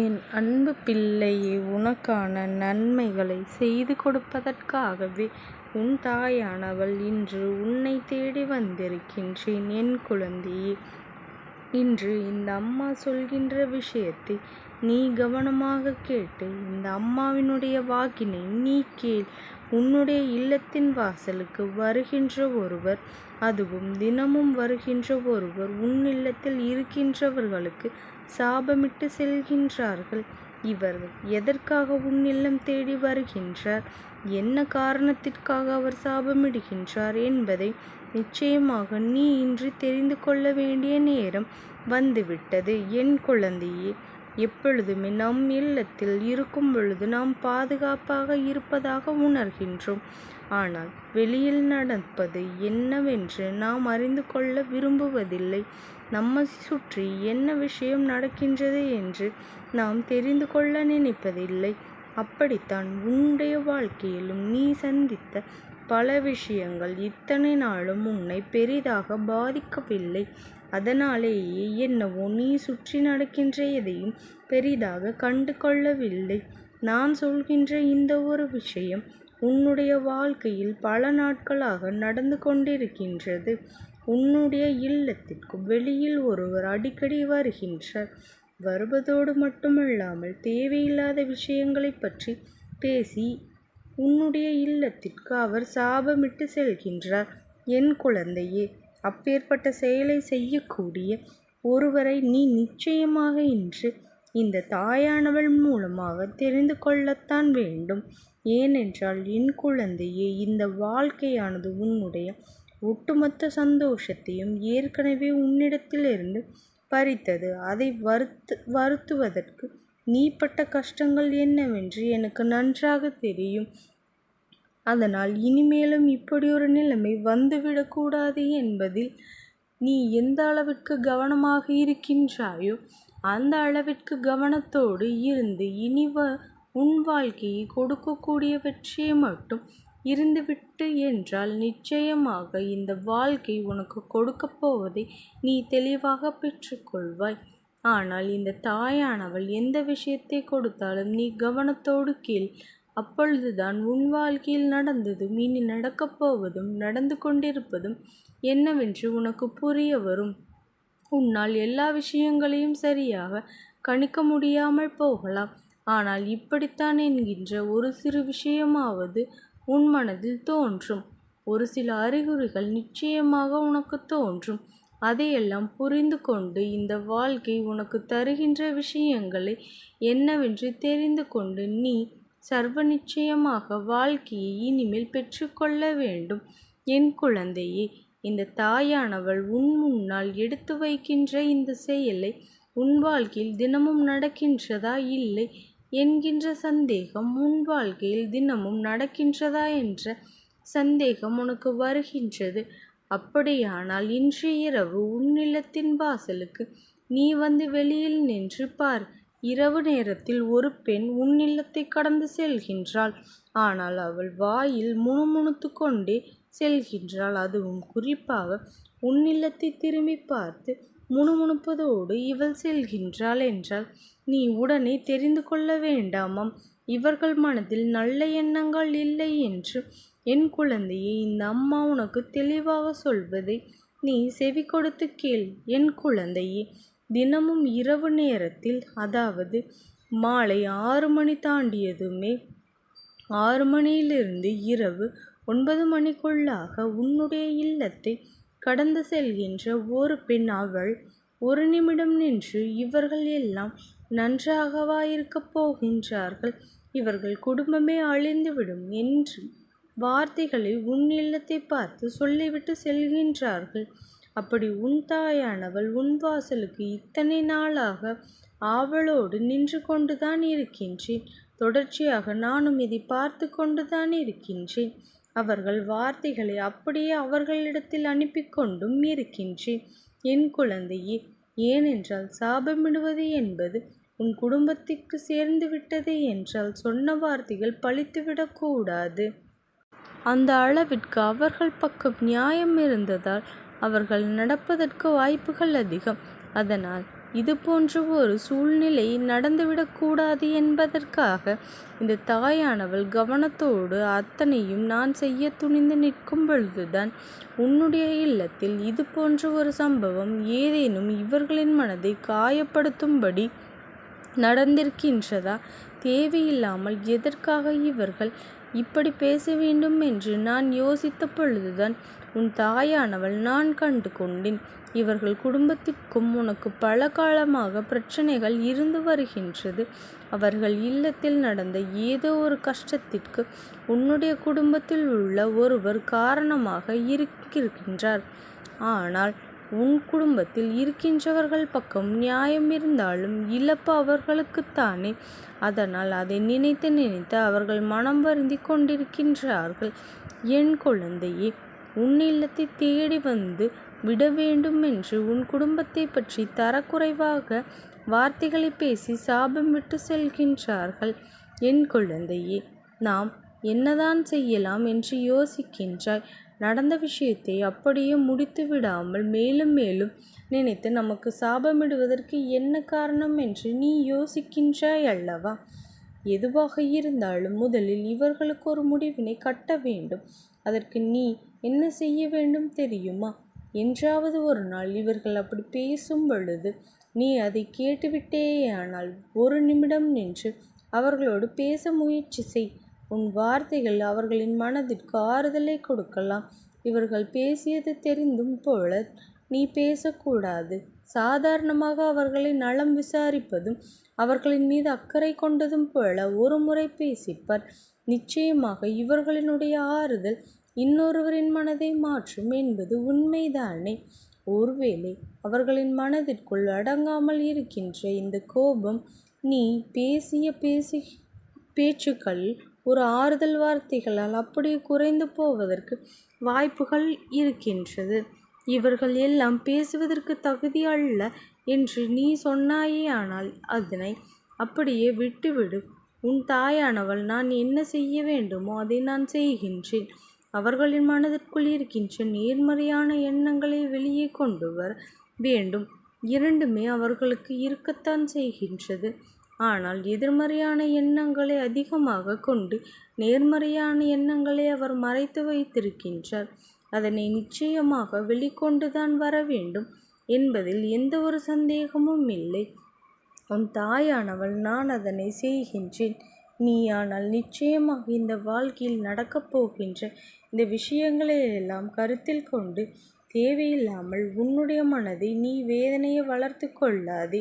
என் அன்பு பிள்ளையே, உனக்கான நன்மைகளை செய்து கொடுப்பதற்காகவே உன் தாயானவள் இன்று உன்னை தேடி வந்திருக்கின்றேன். என் குழந்தையே, இன்று இந்த அம்மா சொல்கின்ற விஷயத்தை நீ கவனமாக கேட்டு இந்த அம்மாவினுடைய வாக்கினை நீ கேள். உன்னுடைய இல்லத்தின் வாசலுக்கு வருகின்ற ஒருவர், அதுவும் தினமும் வருகின்ற ஒருவர், உன் இல்லத்தில் இருக்கின்றவர்களுக்கு சாபமிட்டு செல்கின்றார்கள். இவர்கள் எதற்காக உன் இல்லம் தேடி வருகின்றார், என்ன காரணத்திற்காக அவர் சாபமிடுகின்றார் என்பதை நிச்சயமாக நீ இன்று தெரிந்து கொள்ள வேண்டிய நேரம் வந்துவிட்டது. என் குழந்தையே, எப்பொழுதுமே நம் இல்லத்தில் இருக்கும் பொழுது நாம் பாதுகாப்பாக இருப்பதாக உணர்கின்றோம். ஆனால் வெளியில் நடப்பது என்னவென்று நாம் அறிந்து கொள்ள விரும்புவதில்லை. நம்மை சுற்றி என்ன விஷயம் நடக்கின்றது என்று நாம் தெரிந்து கொள்ள நினைப்பதில்லை. அப்படித்தான் உன்னுடைய வாழ்க்கையிலும் நீ சந்தித்த பல விஷயங்கள் இத்தனை நாளும் உன்னை பெரிதாக பாதிக்கவில்லை. அதனாலேயே என்னவோ நீ சுற்றி நடக்கின்ற எதையும் பெரிதாக கண்டு கொள்ளவில்லை. நான் சொல்கின்ற இந்த ஒரு விஷயம் உன்னுடைய வாழ்க்கையில் பல நாட்களாக நடந்து கொண்டிருக்கின்றது. உன்னுடைய இல்லத்திற்கு வெளியில் ஒருவர் அடிக்கடி வருகின்றார். வருவதோடு மட்டுமல்லாமல் தேவையில்லாத விஷயங்களை பற்றி பேசி உன்னுடைய இல்லத்திற்கு அவர் சாபமிட்டு செல்கின்றார். என் குழந்தையே, அப்பேற்பட்ட செயலை செய்யக்கூடிய ஒருவரை நீ நிச்சயமாக இன்று இந்த தாயானவள் மூலமாக தெரிந்து கொள்ளத்தான் வேண்டும். ஏனென்றால் என் குழந்தையே, இந்த வாழ்க்கையானது உன்னுடைய ஒட்டுமொத்த சந்தோஷத்தையும் ஏற்கனவே உன்னிடத்திலிருந்து பறித்தது. அதை வருத்துவதற்கு நீ பட்ட கஷ்டங்கள் என்னவென்று எனக்கு நன்றாக தெரியும். அதனால் இனிமேலும் இப்படி ஒரு நிலைமை வந்துவிடக்கூடாது என்பதில் நீ எந்த அளவிற்கு கவனமாக இருக்கின்றாயோ அந்த அளவிற்கு கவனத்தோடு இருந்து இனி உன் வாழ்க்கையை கொடுக்கக்கூடிய வெற்றியை மட்டும் இருந்துவிட்டு என்றால் நிச்சயமாக இந்த வாழ்க்கை உனக்கு கொடுக்கப் போவதை நீ தெளிவாக பெற்றுக்கொள்வாய். ஆனால் இந்த தாயானவள் எந்த விஷயத்தை கொடுத்தாலும் நீ கவனத்தோடு கேள். அப்பொழுதுதான் உன் வாழ்க்கையில் நடந்ததும் இனி நடக்கப் போவதும் நடந்து கொண்டிருப்பதும் என்னவென்று உனக்கு புரிய வரும். உன்னால் எல்லா விஷயங்களையும் சரியாக கணிக்க முடியாமல் போகலாம். ஆனால் இப்படித்தான் என்கின்ற ஒரு சிறு விஷயமாவது உன் மனதில் தோன்றும். ஒரு சில அறிகுறிகள் நிச்சயமாக உனக்கு தோன்றும். அதையெல்லாம் புரிந்து கொண்டு இந்த வாழ்க்கை உனக்கு தருகின்ற விஷயங்களை என்னவென்று தெரிந்து கொண்டு நீ சர்வ நிச்சயமாக வாழ்க்கையை இனிமேல் பெற்றுக்கொள்ள வேண்டும். என் குழந்தையே, இந்த தாயானவள் உன் முன்னால் எடுத்து வைக்கின்ற இந்த செயலை உன் வாழ்க்கையில் தினமும் நடக்கின்றதா இல்லை என்கின்ற சந்தேகம், உன் வாழ்க்கையில் தினமும் நடக்கின்றதா என்ற சந்தேகம் உனக்கு வருகின்றது. அப்படியானால் இன்று இரவு உன் இல்லத்தின் வாசலுக்கு நீ வந்து வெளியில் நின்று பார். இரவு நேரத்தில் ஒரு பெண் உன் இல்லத்தை கடந்து செல்கின்றாள். ஆனால் அவள் வாயில் முணுமுணுத்து கொண்டே செல்கின்றாள். அதுவும் குறிப்பாக உன் இல்லத்தை திரும்பி பார்த்து முணுமுணுப்பதோடு இவள் செல்கின்றாள் என்றால் நீ உடனே தெரிந்து கொள்ள வேண்டாமாம் இவர்கள் மனதில் நல்ல எண்ணங்கள் இல்லை என்று. என் குழந்தையை, இந்த அம்மா உனக்கு தெளிவாக சொல்வதை நீ செவி கொடுத்து கேள். என் குழந்தையே, தினமும் இரவு நேரத்தில், அதாவது மாலை 6 மணி தாண்டியதுமே 6 மணியிலிருந்து இரவு 9 மணிக்குள்ளாக உன்னுடைய இல்லத்தை கடந்து செல்கின்ற ஒரு பெண், அவள் ஒரு நிமிடம் நின்று இவர்கள் எல்லாம் நன்றாகவா இருக்கப் போகின்றார்கள், இவர்கள் குடும்பமே அழிந்துவிடும் என்று வார்த்தைகளை உன் இல்லத்தை பார்த்து சொல்லிவிட்டு செல்கின்றார்கள். அப்படி உன் தாயானவள் உன் வாசலுக்கு இத்தனை நாளாக ஆவலோடு நின்று கொண்டுதான் இருக்கின்றேன். தொடர்ச்சியாக நானும் இதை பார்த்து கொண்டுதான் இருக்கின்றேன். அவர்கள் வார்த்தைகளை அப்படியே அவர்களிடத்தில் அனுப்பி கொண்டும் இருக்கின்றேன். என் குழந்தையே, ஏனென்றால் சாபமிடுவது என்பது உன் குடும்பத்திற்கு சேர்ந்து விட்டது என்றால் சொன்ன வார்த்தைகள் பலித்துவிடக்கூடாது. அந்த அளவிற்கு அவர்கள் பக்கம் நியாயம் இருந்ததால் அவர்கள் நடப்பதற்கு வாய்ப்புகள் அதிகம். அதனால் இது போன்ற ஒரு சூழ்நிலை நடந்துவிடக்கூடாது என்பதற்காக இந்த தாயானவள் கவனத்தோடு அத்தனையும் நான் செய்ய துணிந்து நிற்கும் பொழுதுதான் உன்னுடைய இல்லத்தில் இது போன்ற ஒரு சம்பவம் ஏதேனும் இவர்களின் மனதை காயப்படுத்தும்படி நடந்திருக்கின்றதா? தேவையில்லாமல் எதற்காக இவர்கள் இப்படி பேச வேண்டும் என்று நான் யோசித்த பொழுதுதான் உன் தாயானவள் நான் கண்டு கொண்டேன். இவர்கள் குடும்பத்திற்கும் உனக்கு பல காலமாக பிரச்சனைகள் இருந்து வருகின்றது. அவர்கள் இல்லத்தில் நடந்த ஏதோ ஒரு கஷ்டத்திற்கு உன்னுடைய குடும்பத்தில் உள்ள ஒருவர் காரணமாக இருக்கின்றார். ஆனால் உன் குடும்பத்தில் இருக்கின்றவர்கள் பக்கம் நியாயம் இருந்தாலும் இழப்பு அவர்களுக்குத்தானே. அதனால் அதை நினைத்து நினைத்து அவர்கள் மனம் வருந்தி கொண்டிருக்கின்றார்கள். என் குழந்தையே, உன் இல்லத்தை தேடி வந்து விட வேண்டும் என்று உன் குடும்பத்தை பற்றி தரக்குறைவாக வார்த்தைகளை பேசி சாபம் விட்டு செல்கின்றார்கள். என் குழந்தையே, நாம் என்னதான் செய்யலாம் என்று யோசிக்கின்றாய். நடந்த விஷயத்தை அப்படியே முடித்து விடாமல் மேலும் மேலும் நினைத்து நமக்கு சாபமிடுவதற்கு என்ன காரணம் என்று நீ யோசிக்கின்றாய் அல்லவா? எதுவாக இருந்தாலும் முதலில் இவர்களுக்கு ஒரு முடிவினை கட்ட வேண்டும். அதற்கு நீ என்ன செய்ய வேண்டும் தெரியுமா? என்றாவது ஒரு நாள் இவர்கள் அப்படி பேசும் பொழுது நீ அதை கேட்டுவிட்டேயானால் ஒரு நிமிடம் நின்று அவர்களோடு பேச முயற்சி செய். உன் வார்த்தைகள் அவர்களின் மனதிற்கு ஆறுதலை கொடுக்கலாம். இவர்கள் பேசியது தெரிந்தும் போல நீ பேசக்கூடாது. சாதாரணமாக அவர்களை நலம் விசாரிப்பதும் அவர்களின் மீது அக்கறை கொண்டதும் போல ஒரு முறை பேசிப்பார். நிச்சயமாக இவர்களினுடைய ஆறுதல் இன்னொருவரின் மனதை மாற்றும் என்பது உண்மைதானே. ஒருவேளை அவர்களின் மனதிற்குள் அடங்காமல் இருக்கின்ற இந்த கோபம் நீ பேசிய பேச்சுக்கள் ஒரு ஆறுதல் வார்த்தைகளால் அப்படியே குறைந்து போவதற்கு வாய்ப்புகள் இருக்கின்றது. இவர்கள் எல்லாம் பேசுவதற்கு தகுதி அல்ல என்று நீ சொன்னாயே, ஆனால் அதனை அப்படியே விட்டுவிடு. உன் தாயானவள் நான் என்ன செய்ய வேண்டுமோ அதை நான் செய்கின்றேன். அவர்களின் மனதிற்குள் இருக்கின்ற நேர்மறையான எண்ணங்களை வெளியே கொண்டு வர வேண்டும். இரண்டுமே அவர்களுக்கு இருக்கத்தான் செய்கின்றது. ஆனால் எதிர்மறையான எண்ணங்களை அதிகமாக கொண்டு நேர்மறையான எண்ணங்களை அவர் மறைத்து வைத்திருக்கின்றார். அதனை நிச்சயமாக வெளிக்கொண்டுதான் வர வேண்டும் என்பதில் எந்த ஒரு சந்தேகமும் இல்லை. உன் தாயானவள் நான் அதனை செய்கின்றேன். நீ ஆனால் நிச்சயமாக இந்த வாழ்க்கையில் நடக்கப் போகின்ற இந்த விஷயங்களை எல்லாம் கருத்தில் கொண்டு தேவையில்லாமல் உன்னுடைய மனதை நீ வேதனையை வளர்த்து கொள்ளாதே.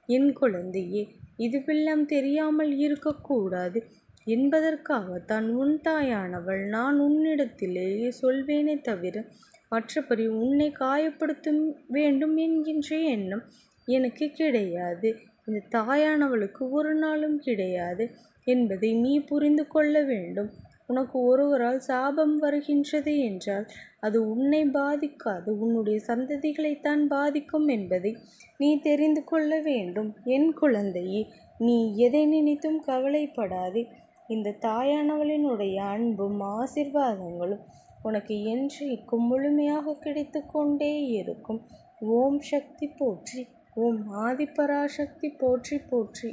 என் குழந்தையே, இதுவெல்லாம் தெரியாமல் இருக்கக்கூடாது என்பதற்காகத்தான் உன் தாயானவள் நான் உன்னிடத்திலேயே சொல்வேனே தவிர மற்றபடி உன்னை காயப்படுத்த வேண்டும் என்கின்ற எண்ணம் எனக்கு கிடையாது. இந்த தாயானவளுக்கு ஒரு நாளும் கிடையாது என்பதை நீ புரிந்து கொள்ள வேண்டும். உனக்கு ஒருவரால் சாபம் வருகின்றது என்றால் அது உன்னை பாதிக்காது, உன்னுடைய சந்ததிகளைத்தான் பாதிக்கும் என்பதை நீ தெரிந்து கொள்ள வேண்டும். என் குழந்தையே, நீ எதை நினைத்தும் கவலைப்படாதே. இந்த தாயானவளினுடைய அன்பும் ஆசீர்வாதங்களும் உனக்கு என்றைக்கும் முழுமையாக கிடைத்து கொண்டே இருக்கும். ஓம் சக்தி போற்றி. ஓம் ஆதிபராசக்தி போற்றி போற்றி.